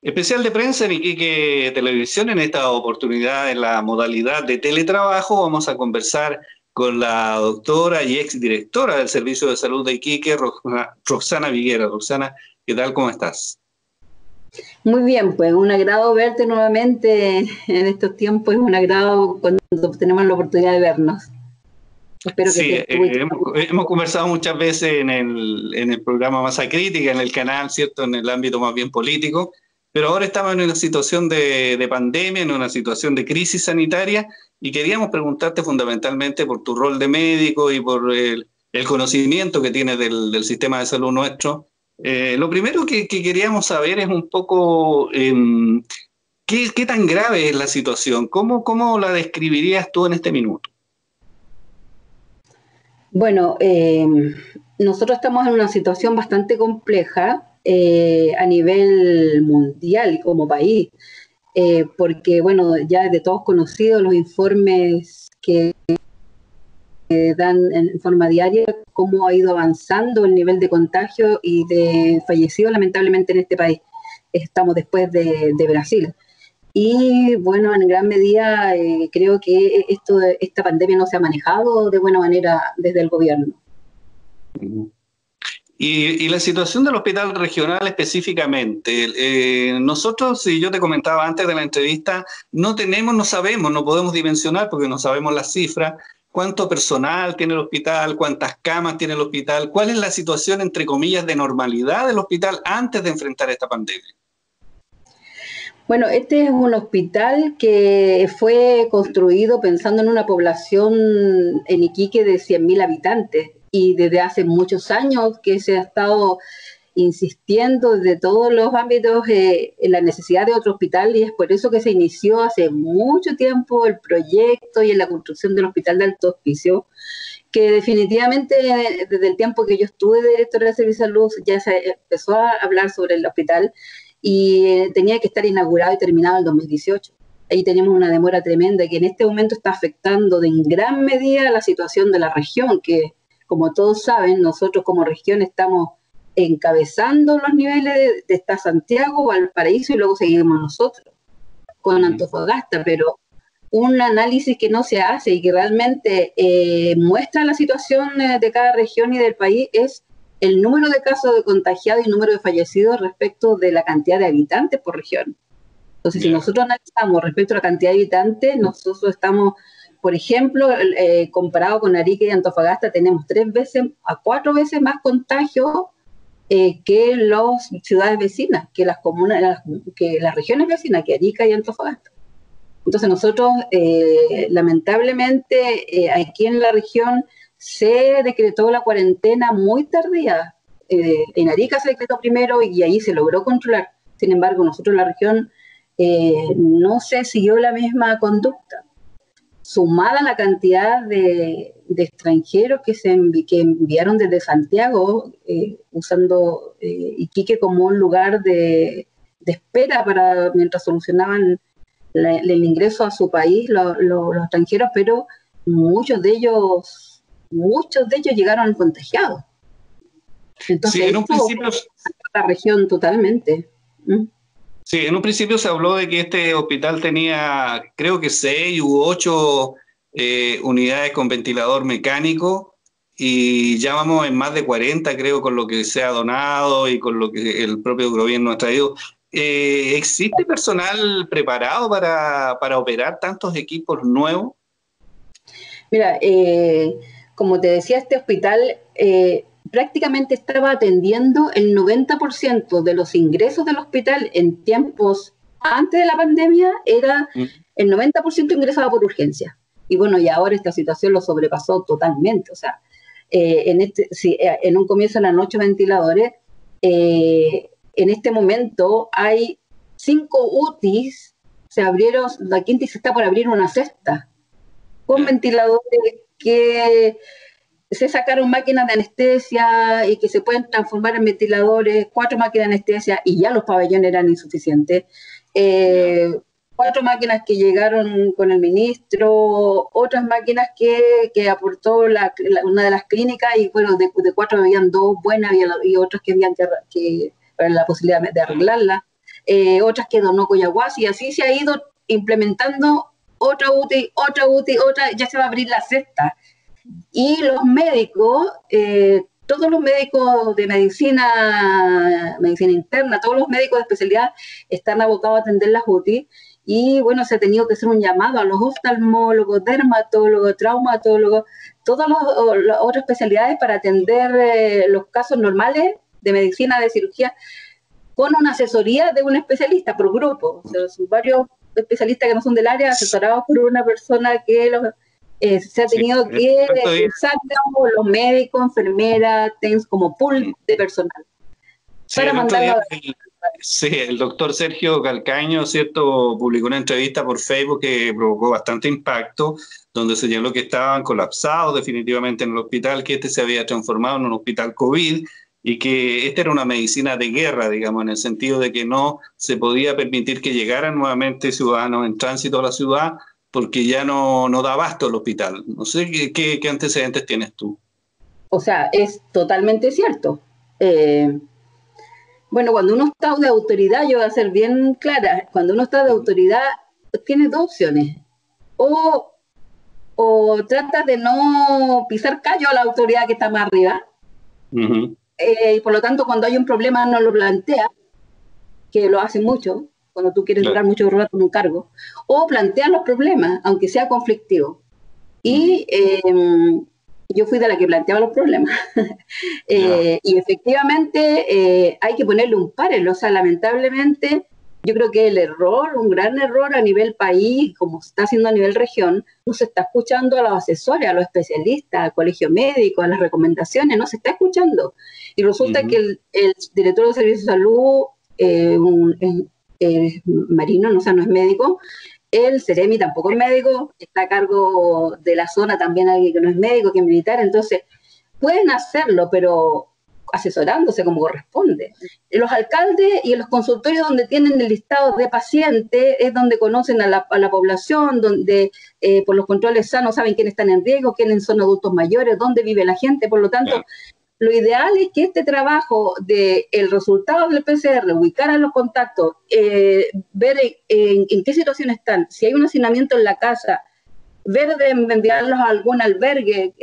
Especial de prensa en Iquique Televisión. En esta oportunidad, en la modalidad de teletrabajo, vamos a conversar con la doctora y exdirectora del Servicio de Salud de Iquique, Roxana Viguera. Roxana, ¿qué tal? ¿Cómo estás? Muy bien, pues un agrado verte nuevamente en estos tiempos, es un agrado cuando tenemos la oportunidad de vernos. Espero que Sí, estés muy bien. hemos conversado muchas veces en el programa Masa Crítica, en el canal, ¿cierto? En el ámbito más bien político, pero ahora estamos en una situación de pandemia, en una situación de crisis sanitaria, y queríamos preguntarte fundamentalmente por tu rol de médico y por el conocimiento que tienes del sistema de salud nuestro. Lo primero que queríamos saber es un poco ¿qué tan grave es la situación? ¿Cómo la describirías tú en este minuto? Bueno, nosotros estamos en una situación bastante compleja a nivel mundial como país, porque bueno, ya es de todos conocidos los informes que dan en forma diaria cómo ha ido avanzando el nivel de contagio y de fallecidos lamentablemente en este país. Estamos después de Brasil. Y bueno, en gran medida creo que esta pandemia no se ha manejado de buena manera desde el gobierno. Y la situación del hospital regional específicamente, nosotros, si yo te comentaba antes de la entrevista, no sabemos, no podemos dimensionar porque no sabemos las cifras, cuánto personal tiene el hospital, cuántas camas tiene el hospital, cuál es la situación, entre comillas, de normalidad del hospital antes de enfrentar esta pandemia. Bueno, este es un hospital que fue construido pensando en una población en Iquique de 100.000 habitantes y desde hace muchos años que se ha estado insistiendo desde todos los ámbitos en la necesidad de otro hospital, y es por eso que se inició hace mucho tiempo el proyecto y en la construcción del hospital de alto hospicio, que definitivamente desde el tiempo que yo estuve de directora de Servicio de Salud ya se empezó a hablar sobre el hospital y tenía que estar inaugurado y terminado en 2018. Ahí tenemos una demora tremenda que en este momento está afectando en gran medida la situación de la región, que como todos saben, nosotros como región estamos encabezando los niveles está Santiago, Valparaíso y luego seguimos nosotros con Antofagasta, pero un análisis que no se hace y que realmente muestra la situación de cada región y del país es el número de casos de contagiados y el número de fallecidos respecto de la cantidad de habitantes por región. Entonces, si nosotros analizamos respecto a la cantidad de habitantes, nosotros estamos, por ejemplo, comparado con Arica y Antofagasta, tenemos 3 veces a 4 veces más contagios que las ciudades vecinas, que las comunas, que las regiones vecinas, que Arica y Antofagasta. Entonces nosotros, lamentablemente, aquí en la región se decretó la cuarentena muy tardía. En Arica se decretó primero y ahí se logró controlar. Sin embargo, nosotros en la región no se siguió la misma conducta. Sumada la cantidad de extranjeros que enviaron desde Santiago, usando Iquique como un lugar de espera para mientras solucionaban el ingreso a su país los extranjeros, pero muchos de ellos llegaron contagiados. Entonces, Sí, en un principio, la región totalmente. sí, en un principio se habló de que este hospital tenía, creo que 6 u 8 unidades con ventilador mecánico, y ya vamos en más de 40, creo, con lo que se ha donado y con lo que el propio gobierno ha traído. ¿Existe personal preparado para operar tantos equipos nuevos? Mira, como te decía, este hospital prácticamente estaba atendiendo el 90% de los ingresos del hospital en tiempos antes de la pandemia, era el 90% ingresaba por urgencia. Y bueno, y ahora esta situación lo sobrepasó totalmente. O sea, en un comienzo eran 8 ventiladores, en este momento hay 5 UTIs, se abrieron, la quinta y se está por abrir una sexta, con ventiladores que se sacaron máquinas de anestesia y que se pueden transformar en ventiladores, 4 máquinas de anestesia y ya los pabellones eran insuficientes. 4 máquinas que llegaron con el ministro, otras máquinas que aportó una de las clínicas, y bueno, de 4 habían 2 buenas y otras que habían que para la posibilidad de arreglarlas. otras que donó Coyahuasi, y así se ha ido implementando otra UTI, otra, ya se va a abrir la sexta. Y los médicos, todos los médicos de medicina interna, todos los médicos de especialidad están abocados a atender las UTI, y bueno, se ha tenido que hacer un llamado a los oftalmólogos, dermatólogos, traumatólogos, todas las otras especialidades para atender los casos normales de medicina, de cirugía, con una asesoría de un especialista por grupo. O sea, son varios especialistas que no son del área, asesorados por una persona que se ha tenido que usar, digamos, los médicos, enfermeras, como pool de personal. Sí, para mandarlo el doctor Sergio Calcaño, ¿cierto?, publicó una entrevista por Facebook que provocó bastante impacto, donde señaló que estaban colapsados definitivamente en el hospital, que se había transformado en un hospital COVID, y que esta era una medicina de guerra, digamos, en el sentido de que no se podía permitir que llegaran nuevamente ciudadanos en tránsito a la ciudad, porque ya no da abasto el hospital. No sé qué antecedentes tienes tú. O sea, es totalmente cierto. Bueno, cuando uno está de autoridad, yo voy a ser bien clara, cuando uno está de autoridad, tiene dos opciones. O trata de no pisar callo a la autoridad que está más arriba, y por lo tanto cuando hay un problema no lo plantea, que lo hace mucho, cuando tú quieres durar mucho rato en un cargo, o plantea los problemas, aunque sea conflictivo. Y yo fui de la que planteaba los problemas. Y efectivamente hay que ponerle un pare. O sea, lamentablemente, yo creo que un gran error a nivel país, como se está haciendo a nivel región, no se está escuchando a los asesores, a los especialistas, al colegio médico, a las recomendaciones, no se está escuchando. Y resulta que el director de Servicios de Salud, marino, o sea, no es médico. El Ceremi tampoco es médico, está a cargo de la zona también alguien que no es médico, que es militar, entonces pueden hacerlo, pero asesorándose como corresponde. Los alcaldes y los consultorios donde tienen el listado de pacientes es donde conocen a la población, donde por los controles sanos saben quiénes están en riesgo, quiénes son adultos mayores, dónde vive la gente, por lo tanto, lo ideal es que este trabajo del resultado del PCR, ubicar a los contactos, ver en qué situación están, si hay un hacinamiento en la casa, ver de enviarlos a algún albergue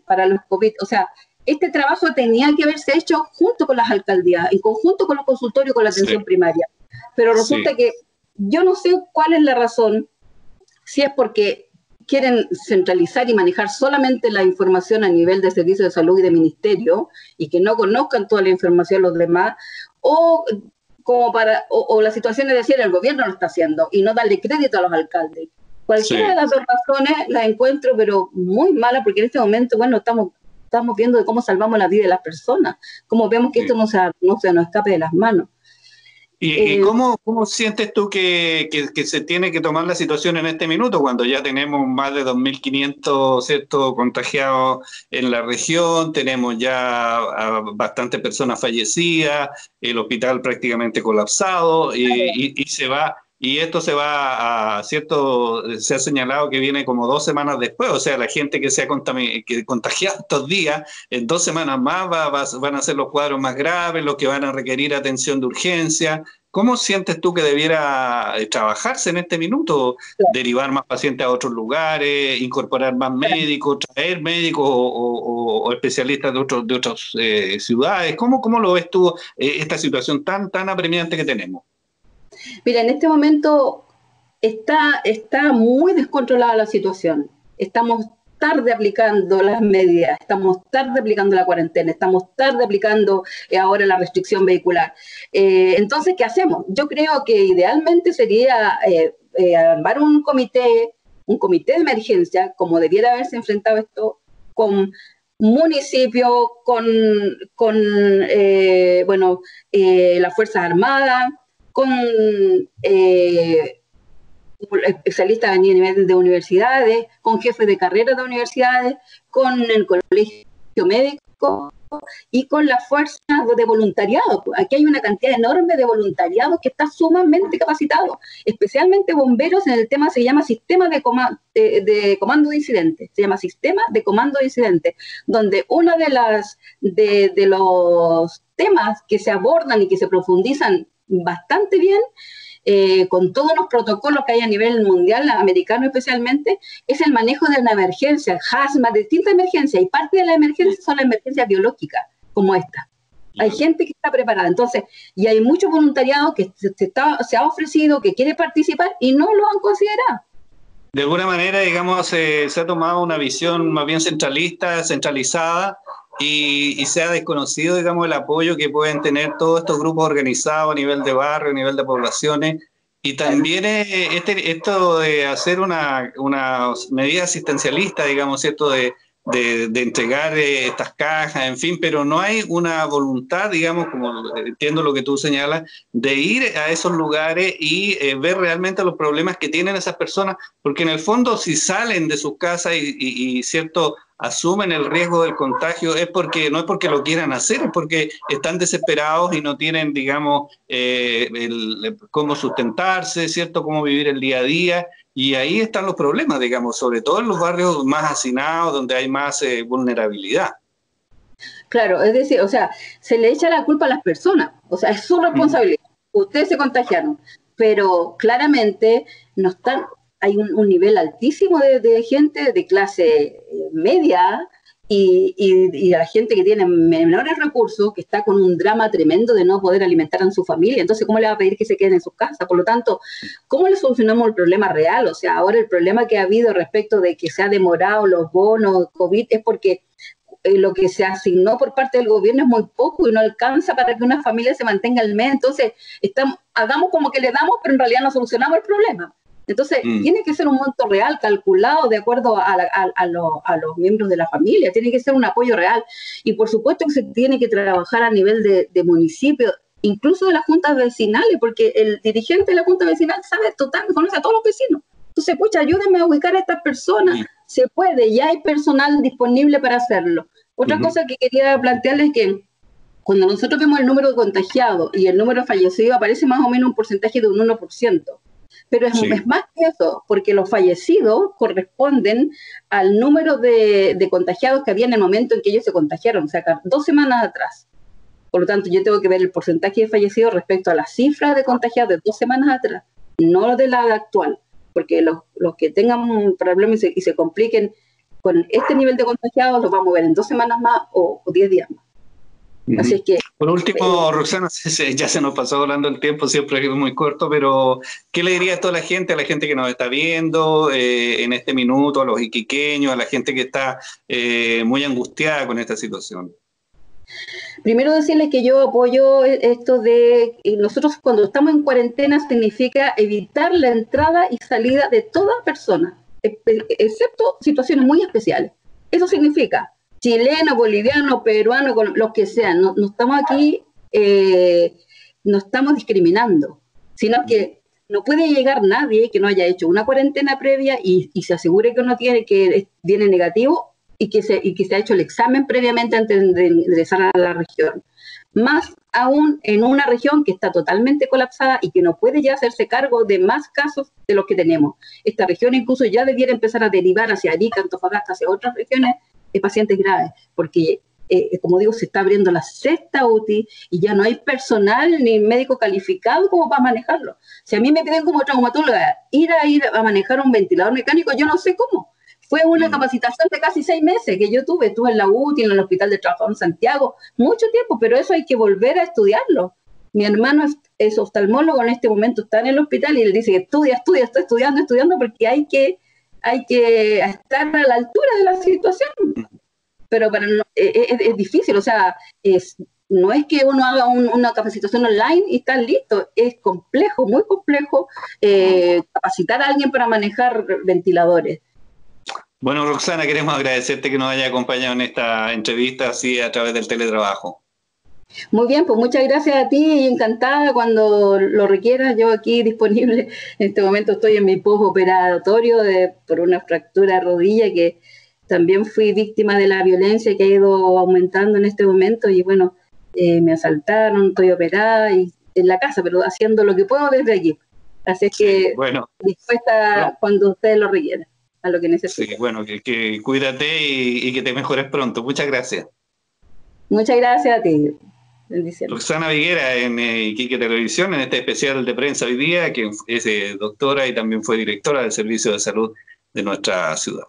para los COVID. O sea, este trabajo tenía que haberse hecho junto con las alcaldías, en conjunto con los consultorios, con la atención primaria. Pero resulta que yo no sé cuál es la razón, si es porque quieren centralizar y manejar solamente la información a nivel de servicios de salud y de ministerio, y que no conozcan toda la información los demás, o la situación es decir, el gobierno lo está haciendo, y no darle crédito a los alcaldes. Cualquiera de las dos razones las encuentro, pero muy malas, porque en este momento, bueno, estamos viendo de cómo salvamos la vida de las personas, cómo vemos que esto no se nos escape de las manos. ¿Y cómo sientes tú que se tiene que tomar la situación en este minuto, cuando ya tenemos más de 2.500, ¿cierto?, contagiados en la región, tenemos ya bastantes personas fallecidas, el hospital prácticamente colapsado, y se va... Y esto se va ¿cierto? Se ha señalado que viene como 2 semanas después, o sea, la gente que se ha contagiado estos días, en 2 semanas más van a ser los cuadros más graves, los que van a requerir atención de urgencia. ¿Cómo sientes tú que debiera trabajarse en este minuto? ¿Derivar más pacientes a otros lugares, incorporar más médicos, traer médicos o especialistas de otras ciudades? ¿Cómo lo ves tú, esta situación tan apremiante que tenemos? Mira, en este momento está muy descontrolada la situación. Estamos tarde aplicando las medidas, estamos tarde aplicando la cuarentena, estamos tarde aplicando ahora la restricción vehicular. Entonces, ¿qué hacemos? Yo creo que idealmente sería armar un comité de emergencia, como debiera haberse enfrentado esto, con municipios, con las Fuerzas Armadas, con especialistas a nivel de universidades, con jefes de carrera de universidades, con el colegio médico y con las fuerzas de voluntariado. Aquí hay una cantidad enorme de voluntariado que está sumamente capacitado, especialmente bomberos en el tema, se llama sistema de comando de incidentes, donde uno de los temas que se abordan y que se profundizan bastante bien, con todos los protocolos que hay a nivel mundial, americano especialmente, es el manejo de una emergencia, hazmat, distintas emergencias, y parte de la emergencia son las emergencias biológicas, como esta. Hay gente que está preparada, entonces, y hay mucho voluntariado que se ha ofrecido, que quiere participar y no lo han considerado. De alguna manera, digamos, se ha tomado una visión más bien centralista, centralizada, y se ha desconocido, digamos, el apoyo que pueden tener todos estos grupos organizados a nivel de barrio, a nivel de poblaciones, y también esto de hacer una medida asistencialista, digamos, ¿cierto?, de entregar estas cajas, en fin, pero no hay una voluntad, digamos, como entiendo lo que tú señalas, de ir a esos lugares y ver realmente los problemas que tienen esas personas, porque en el fondo si salen de sus casas y cierto, asumen el riesgo del contagio, es porque no es porque lo quieran hacer, es porque están desesperados y no tienen, digamos, cómo sustentarse, ¿cierto?, cómo vivir el día a día. Y ahí están los problemas, digamos, sobre todo en los barrios más hacinados, donde hay más vulnerabilidad. Claro, es decir, o sea, se le echa la culpa a las personas, o sea, es su responsabilidad. Ustedes se contagiaron, pero claramente no están, hay un nivel altísimo de gente de clase media y la gente que tiene menores recursos, que está con un drama tremendo de no poder alimentar a su familia. Entonces, ¿cómo le va a pedir que se queden en sus casas? Por lo tanto, ¿cómo le solucionamos el problema real? O sea, ahora el problema que ha habido respecto de que se ha demorado los bonos COVID es porque lo que se asignó por parte del gobierno es muy poco y no alcanza para que una familia se mantenga al mes. Entonces, hagamos como que le damos, pero en realidad no solucionamos el problema. Entonces, tiene que ser un monto real, calculado de acuerdo a los miembros de la familia, tiene que ser un apoyo real. Y por supuesto que se tiene que trabajar a nivel de municipio, incluso de las juntas vecinales, porque el dirigente de la junta vecinal sabe totalmente, conoce a todos los vecinos. Entonces, pucha, ayúdenme a ubicar a estas personas. Se puede, ya hay personal disponible para hacerlo. Otra cosa que quería plantearles es que cuando nosotros vemos el número de contagiados y el número de fallecidos, aparece más o menos un porcentaje de un 1%. Pero es más que eso, porque los fallecidos corresponden al número de contagiados que había en el momento en que ellos se contagiaron, o sea, 2 semanas atrás. Por lo tanto, yo tengo que ver el porcentaje de fallecidos respecto a la cifra de contagiados de 2 semanas atrás, no de la actual, porque los que tengan problemas y se compliquen con este nivel de contagiados los vamos a ver en 2 semanas más o 10 días más. Así es que, por último, Roxana, ya se nos pasó volando el tiempo, siempre es muy corto, pero ¿qué le diría a toda la gente que nos está viendo en este minuto, a los iquiqueños, a la gente que está muy angustiada con esta situación? Primero decirles que yo apoyo esto de nosotros cuando estamos en cuarentena significa evitar la entrada y salida de toda persona, excepto situaciones muy especiales. Eso significa chileno, boliviano, peruano, los que sean. No estamos aquí, no estamos discriminando, sino que no puede llegar nadie que no haya hecho una cuarentena previa y se asegure que uno viene negativo y que se ha hecho el examen previamente antes de ingresar a la región. Más aún en una región que está totalmente colapsada y que no puede ya hacerse cargo de más casos de los que tenemos. Esta región incluso ya debiera empezar a derivar hacia Arica, Antofagasta, hacia otras regiones de pacientes graves, porque como digo, se está abriendo la 6ª UTI y ya no hay personal ni médico calificado como para manejarlo. Si a mí me piden como traumatóloga ir a manejar un ventilador mecánico, yo no sé cómo. Fue una capacitación de casi 6 meses que yo estuve en la UTI, en el Hospital de Trabajo en Santiago, mucho tiempo, pero eso hay que volver a estudiarlo. Mi hermano es oftalmólogo, en este momento está en el hospital y él dice que estoy estudiando porque hay que estar a la altura de la situación. Pero es difícil, o sea, no es que uno haga una capacitación online y está listo, es complejo, muy complejo capacitar a alguien para manejar ventiladores. Bueno, Roxana, queremos agradecerte que nos haya acompañado en esta entrevista así a través del teletrabajo. Muy bien, pues muchas gracias a ti y encantada cuando lo requieras. Yo aquí disponible. En este momento estoy en mi postoperatorio por una fractura de rodilla que también fui víctima de la violencia que ha ido aumentando en este momento y bueno, me asaltaron, estoy operada y en la casa, pero haciendo lo que puedo desde aquí. Así es que dispuesta cuando ustedes lo requieran, a lo que necesiten. Sí, bueno, que cuídate y que te mejores pronto. Muchas gracias. Muchas gracias a ti. Bendiciones. Roxana Viguera en Iquique Televisión, en este especial de prensa hoy día, que es doctora y también fue directora del Servicio de Salud de nuestra ciudad.